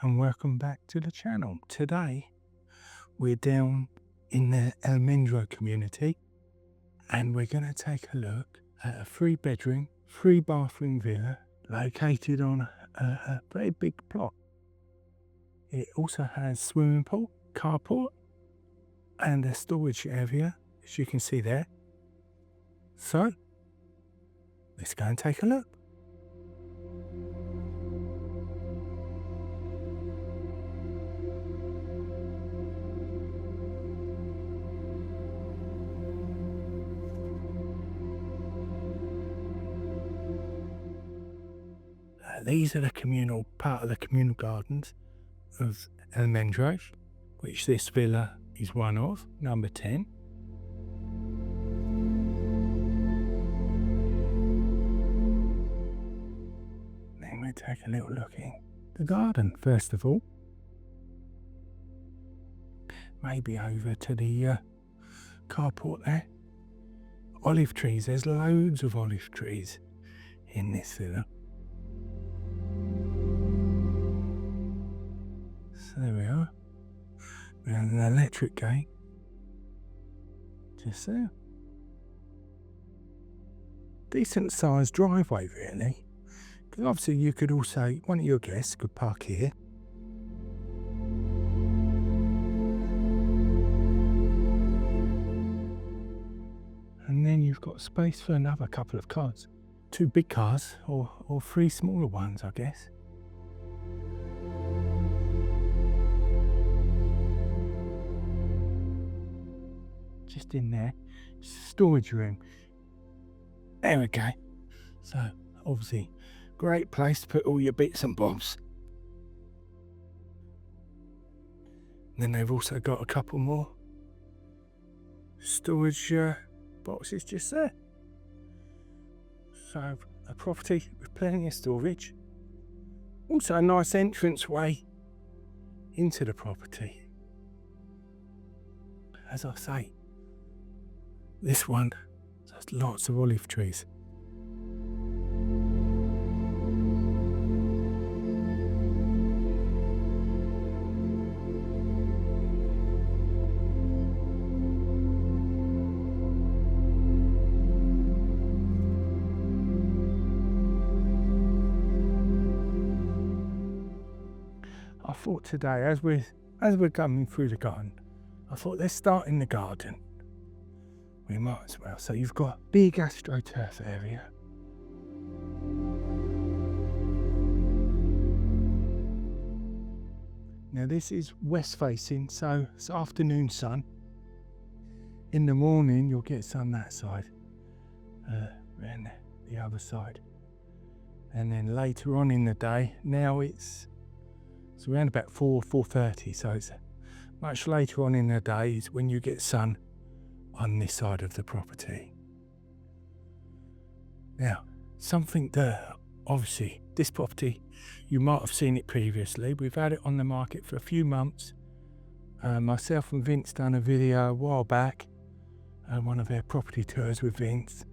and welcome back to the channel. Today we're down in the Almendro Community and we're going to take a look at a 3-bedroom, 3-bathroom villa located on a very big plot. It also has swimming pool, carport and a storage area, as you can see there. So let's go and take a look. These are the part of the communal gardens of Almendro, which this villa is one of, number 10. Then we take a little look in the garden first of all. Maybe over to the carport there. Olive trees, there's loads of olive trees in this villa. So there we are. We have an electric gate just there. Decent sized driveway really, because obviously you could also, one of your guests could park here. And then you've got space for another couple of cars. 2 big cars or 3 smaller ones, I guess. Just in there, storage room. There we go. So obviously great place to put all your bits and bobs. Then they've also got a couple more storage boxes just there. So a property with plenty of storage. Also a nice entrance way into the property. As I say, this one has lots of olive trees. I thought today, as we're coming through the garden, I thought let's start in the garden. We might as well. So you've got a big astroturf area. Now this is west facing, so it's afternoon sun. In the morning you'll get sun that side, and the other side. And then later on in the day, now it's around about 4:30, so it's much later on in the day is when you get sun on this side of the property. Now, something that obviously this property, you might have seen it previously. We've had it on the market for a few months. Myself and Vince done a video a while back, one of our property tours with Vince.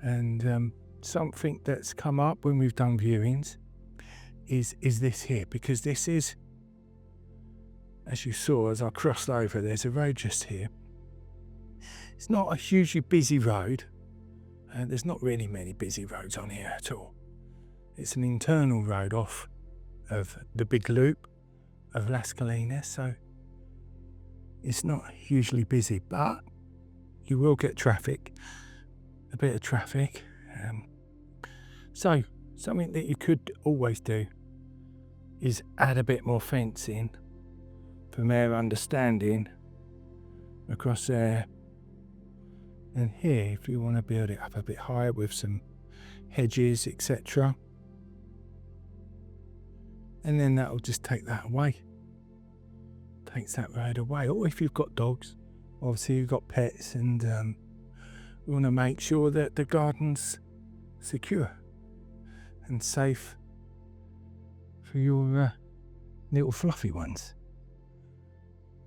And something that's come up when we've done viewings is this here, because this is, as you saw as I crossed over, there's a road just here. It's not a hugely busy road. There's not really many busy roads on here at all. It's an internal road off of the big loop of Las Colinas, so it's not hugely busy, but you will get traffic, a bit of traffic. So something that you could always do is add a bit more fencing from our understanding across there. And here, if you want to build it up a bit higher with some hedges, etc. And then that'll just take that away. Takes that road away. Or if you've got dogs, obviously you've got pets, and we want to make sure that the garden's secure and safe for your little fluffy ones.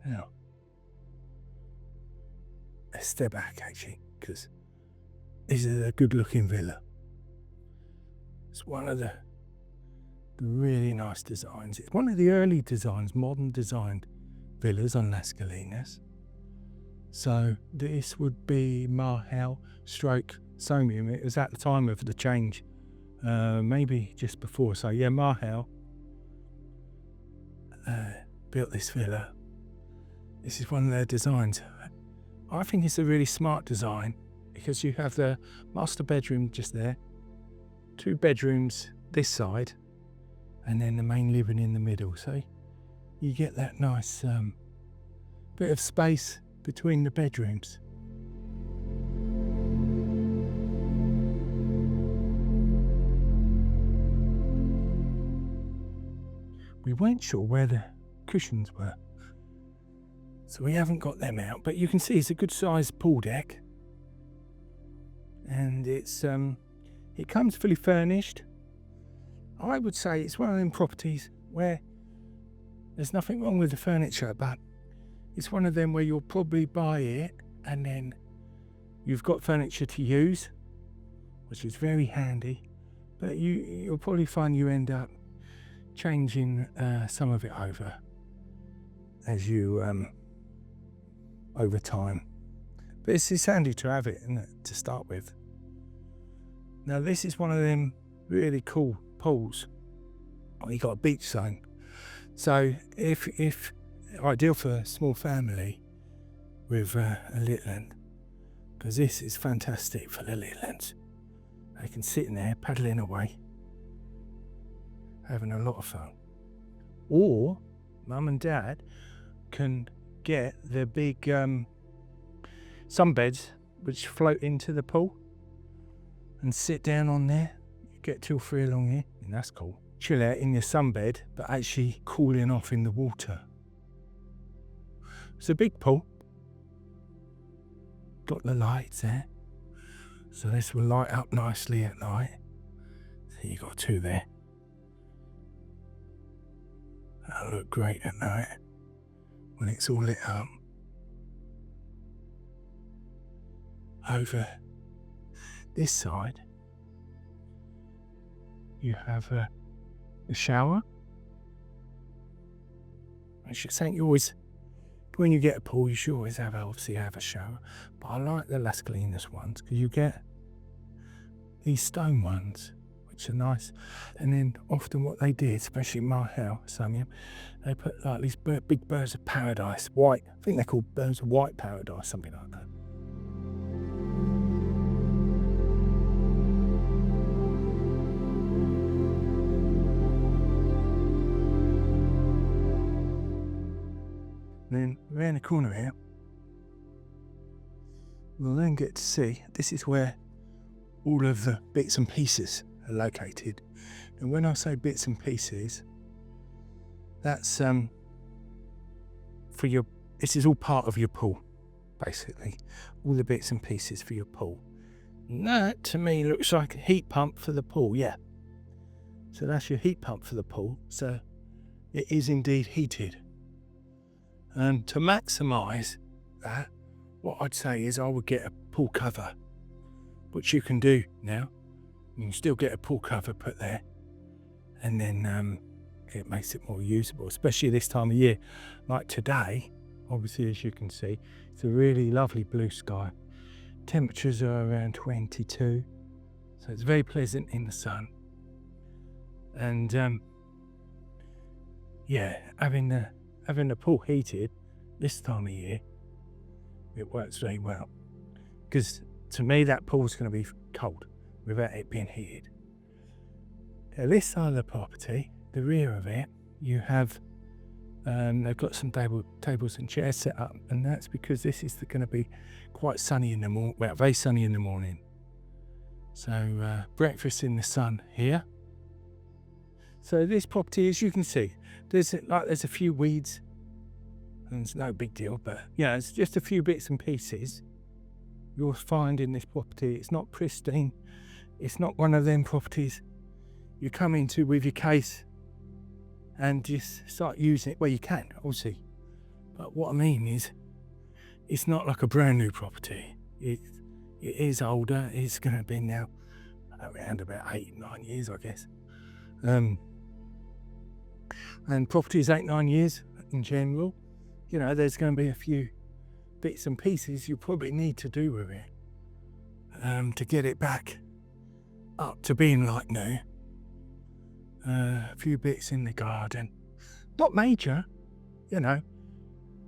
Now, let's step back actually, because this is a good looking villa. It's one of the Really nice designs. It's one of the early designs, modern designed villas on Las Colinas. So this would be Mahal stroke Somium. It was at the time of the change, maybe just before. So yeah, Mahal built this villa. This is one of their designs. I think it's a really smart design because you have the master bedroom just there, 2 bedrooms this side, and then the main living in the middle. So you get that nice bit of space between the bedrooms. We weren't sure where the cushions were, so we haven't got them out, but you can see it's a good sized pool deck, and it comes fully furnished. I would say it's one of them properties where there's nothing wrong with the furniture, but it's one of them where you'll probably buy it and then you've got furniture to use, which is very handy, but you'll probably find you end up changing some of it over as you over time. But it's handy to have it, isn't it, to start with. Now this is one of them really cool pools. You got a beach zone, so if ideal for a small family with a little one, because this is fantastic for the little ones. They can sit in there paddling away, having a lot of fun. Or mum and dad can get the big sunbeds which float into the pool and sit down on there. You get 2 or 3 along here, and that's cool. Chill out in your sunbed, but actually cooling off in the water. It's a big pool. Got the lights there, so this will light up nicely at night. So you got 2 there. That'll look great at night when it's all lit up. Over this side, you have a shower. I should say you always, when you get a pool, you should always obviously have a shower. But I like the Las Colinas ones because you get these stone ones, which are nice. And then often what they did, especially in my house, they put like these big birds of paradise, white. I think they're called birds of white paradise, something like that. And then around the corner here, we'll then get to see, this is where all of the bits and pieces are located. And when I say bits and pieces, that's for your, this is all part of your pool, basically. All the bits and pieces for your pool. And that, to me, looks like a heat pump for the pool, yeah. So that's your heat pump for the pool. So it is indeed heated. And to maximise that, what I'd say is I would get a pool cover, which you can do now. You can still get a pool cover put there, and then it makes it more usable, especially this time of year. Like today, obviously, as you can see, it's a really lovely blue sky. Temperatures are around 22, so it's very pleasant in the sun. And yeah, having the pool heated this time of year, it works very well. Because to me, that pool's going to be cold without it being heated. Now, this side of the property, the rear of it, you have, they've got some tables and chairs set up, and that's because this is going to be quite sunny in the morning, well, very sunny in the morning. So breakfast in the sun here. So this property, as you can see, there's a few weeds, and it's no big deal, but yeah, it's just a few bits and pieces you'll find in this property. It's not pristine. It's not one of them properties you come into with your case and just start using it. Well, you can, obviously, but what I mean is, it's not like a brand new property. It is older. It's going to be now around about 8-9 years, I guess. And property is 8-9 years in general. You know, there's going to be a few bits and pieces you probably need to do with it to get it back up to being like new. A few bits in the garden, not major, you know.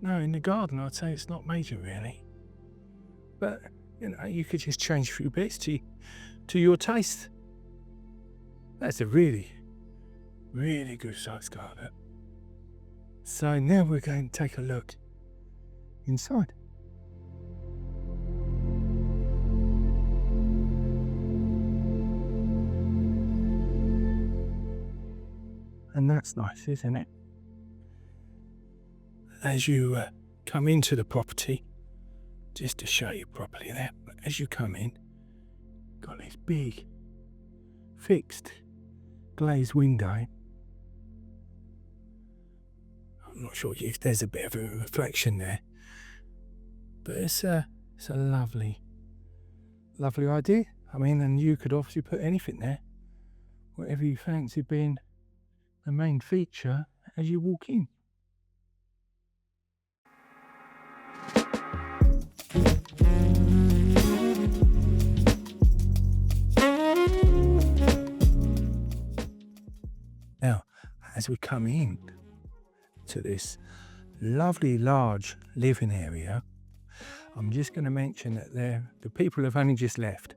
No, in the garden I'd say it's not major really, but you know, you could just change a few bits to your taste. That's a really, really good size garden. So now we're going to take a look inside. And that's nice, isn't it? As you come into the property, just to show you properly there, as you come in, got this big fixed glazed window. I'm not sure if there's a bit of a reflection there, but it's a lovely idea. I mean, and you could obviously put anything there, whatever you fancy being the main feature as you walk in. Now, as we come in to this lovely large living area, I'm just going to mention that the people have only just left.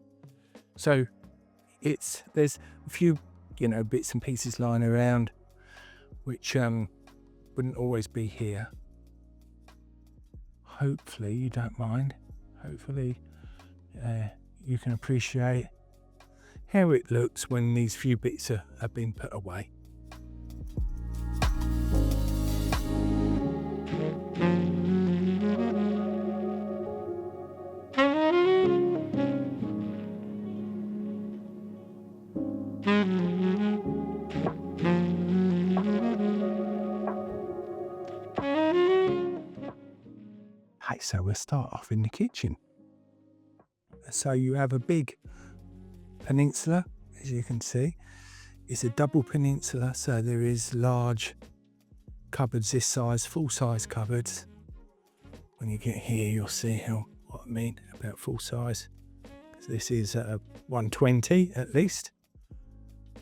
So there's a few, you know, bits and pieces lying around which wouldn't always be here. Hopefully you don't mind. Hopefully you can appreciate how it looks when these few bits have been put away. So we'll start off in the kitchen. So you have a big peninsula, as you can see. It's a double peninsula, so there is large cupboards this size, full-size cupboards. When you get here, you'll see what I mean about full size. So this is 120 at least.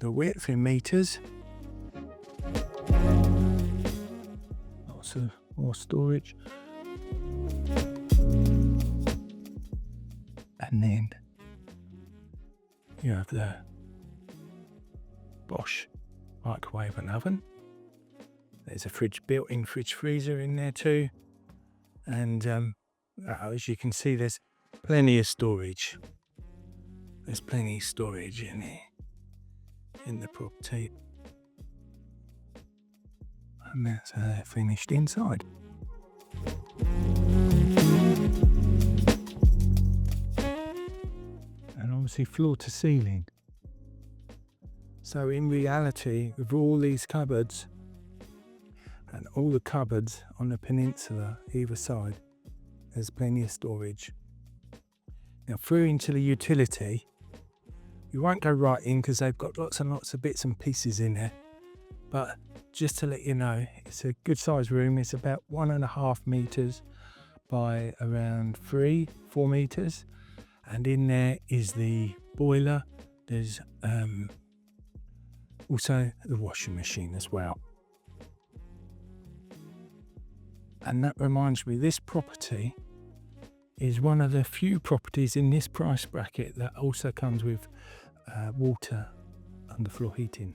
The width in meters. Lots of more storage. And then you have the Bosch microwave and oven. There's a built-in fridge freezer in there too. And as you can see, there's plenty of storage. There's plenty of storage in here, in the property. And that's how they're finished inside. And obviously floor to ceiling. So in reality, with all these cupboards and all the cupboards on the peninsula either side, there's plenty of storage. Now through into the utility, you won't go right in because they've got lots and lots of bits and pieces in there. But just to let you know, it's a good sized room. It's about 1.5 meters by around 4 meters. And in there is the boiler. There's also the washing machine as well. And that reminds me, this property is one of the few properties in this price bracket that also comes with water underfloor heating.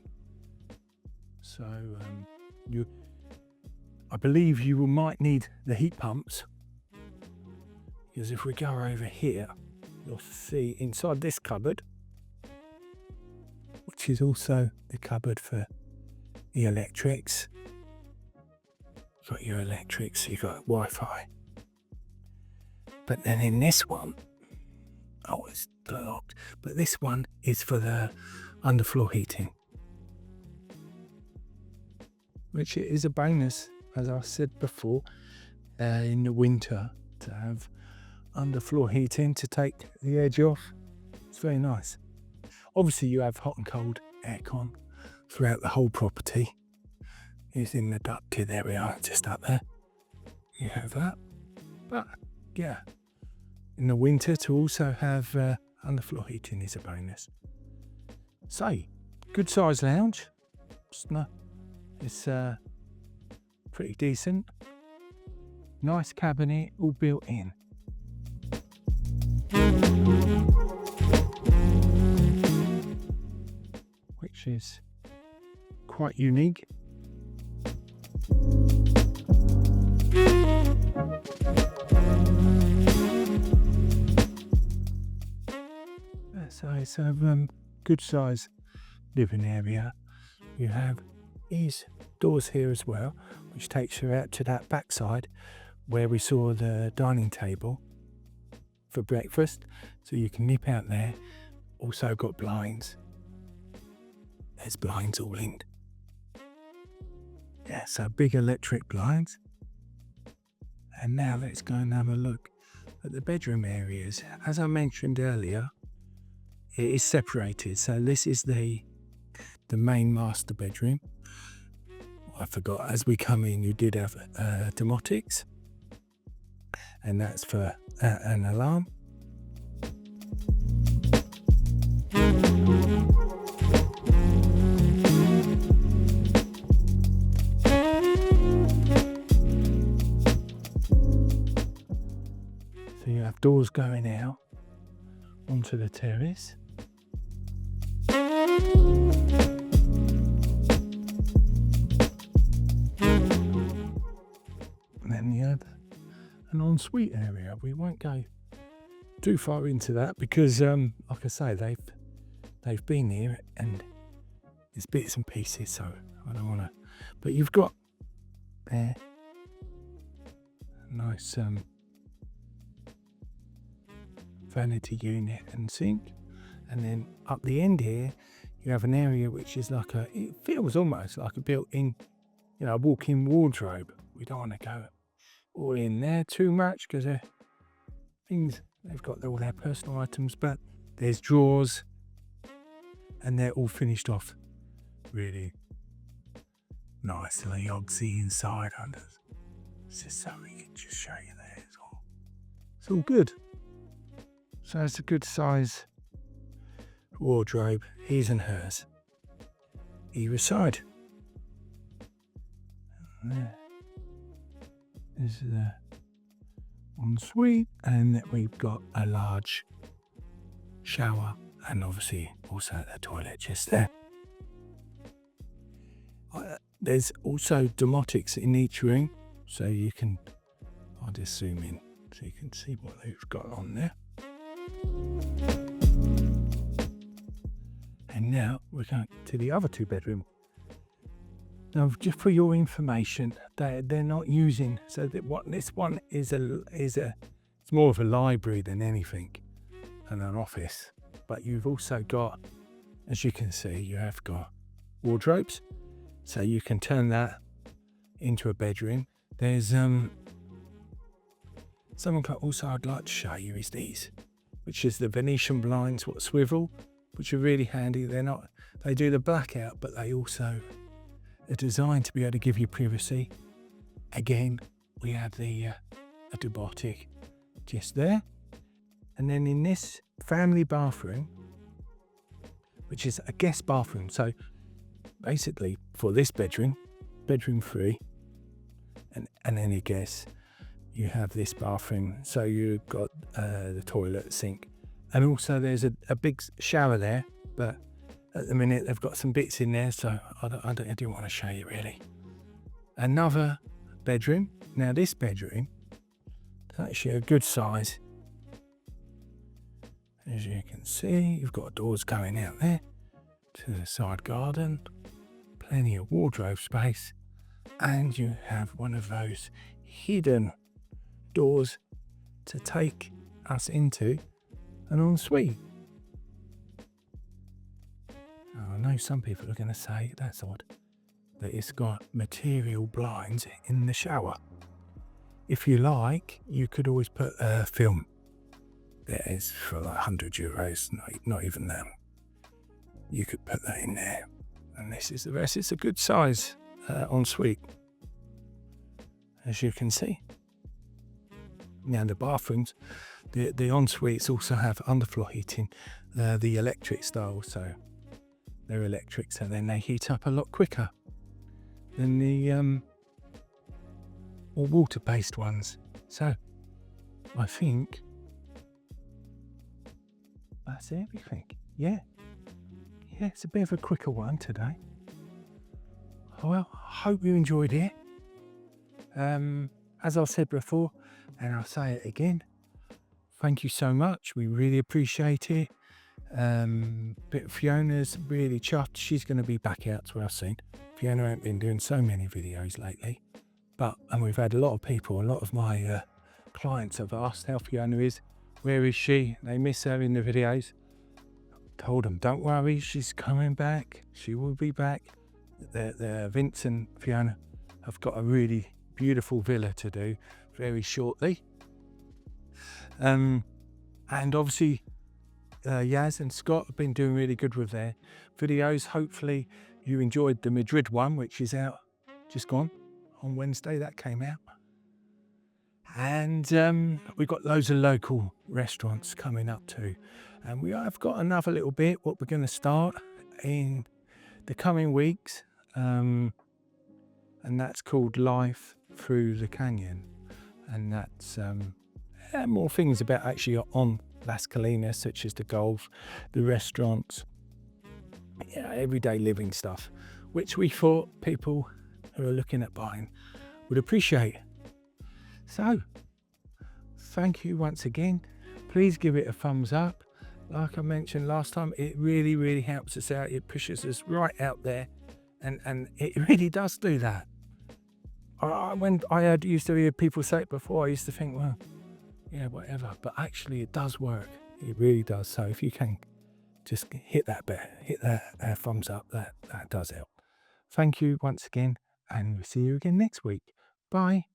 So I believe you might need the heat pumps, because if we go over here, you'll see inside this cupboard, which is also the cupboard for the electrics. You've got your electrics, you've got Wi-Fi. But then in this one, oh, it's locked, but this one is for the underfloor heating, which is a bonus, as I said before, in the winter to have underfloor heating to take the edge off. It's very nice. Obviously you have hot and cold aircon throughout the whole property, is in the ducted area, just up there. You have that. But yeah, in the winter to also have underfloor heating is a bonus. So, good size lounge. It's pretty decent. Nice cabinet, all built in. Which is quite unique. So it's a good size living area. You have these doors here as well, which takes you out to that backside where we saw the dining table for breakfast. So you can nip out there. Also got blinds. There's blinds all linked. Yeah, so big electric blinds. And now let's go and have a look at the bedroom areas. As I mentioned earlier, it is separated. So this is the main master bedroom. I forgot, as we come in, you did have domotics, and that's for an alarm. So you have doors going out onto the terrace. And then you have an ensuite area. We won't go too far into that because, like I say, they've been here and there's bits and pieces, so I don't want to. But you've got there a nice vanity unit and sink, and then up the end here you have an area which is like it feels almost like a built-in, walk-in wardrobe. We don't want to go all in there too much because they've got all their personal items, but there's drawers and they're all finished off really nicely. Oxy inside under. It's just so we can just show you there. It's all good. So it's a good size wardrobe, his and hers, either side. There is the ensuite, and we've got a large shower, and obviously also the toilet just there. There's also domotics in each room, so you can, I'll just zoom in so you can see what they've got on there. And now we're going to the other two bedroom. Now, just for your information, they're not using, so that what this one is it's more of a library than anything, and an office. But you've also got, as you can see, you have got wardrobes, so you can turn that into a bedroom. There's something also I'd like to show you is these, which is the Venetian blinds, what swivel, which are really handy. They do the blackout, but they also are designed to be able to give you privacy. Again, we have the domotic just there. And then in this family bathroom, which is a guest bathroom, so basically for this bedroom 3, and any guests, you have this bathroom. So you've got the toilet, sink, and also there's a big shower there, but at the minute they've got some bits in there, so I didn't want to show you really. Another bedroom. Now this bedroom is actually a good size. As you can see, you've got doors going out there to the side garden, plenty of wardrobe space, and you have one of those hidden doors to take us into an ensuite. I know some people are going to say that's odd, that it's got material blinds in the shower. If you like, you could always put a film. That is for like €100, not even that. You could put that in there, and this is the rest. It's a good size ensuite, as you can see. Now the bathrooms, the en-suites also have underfloor heating, the electric style, so they're electric, so then they heat up a lot quicker than the or water-based ones. So I think that's everything. Yeah, it's a bit of a quicker one today. Well, I hope you enjoyed it. As I said before, and I'll say it again, thank you so much. We really appreciate it. But Fiona's really chuffed. She's going to be back out to us soon. Fiona hasn't been doing so many videos lately, and we've had a lot of people, a lot of my clients have asked how Fiona is. Where is she? They miss her in the videos. Told them, don't worry, she's coming back. She will be back. Vince and Fiona have got a really beautiful villa to do very shortly. And obviously Yaz and Scott have been doing really good with their videos. Hopefully you enjoyed the Madrid one, which is out, just gone on Wednesday. That came out. And we've got loads of local restaurants coming up too. And we have got another little bit what we're going to start in the coming weeks. And that's called Life Through the Canyon. And that's more things about actually on Las Colinas, such as the golf, the restaurants, everyday living stuff, which we thought people who are looking at buying would appreciate. So, thank you once again. Please give it a thumbs up. Like I mentioned last time, it really, really helps us out. It pushes us right out there, and it really does do that. When I used to hear people say it before, I used to think, well, yeah, whatever. But actually, it does work. It really does. So if you can, just hit that thumbs up. That does help. Thank you once again, and we'll see you again next week. Bye.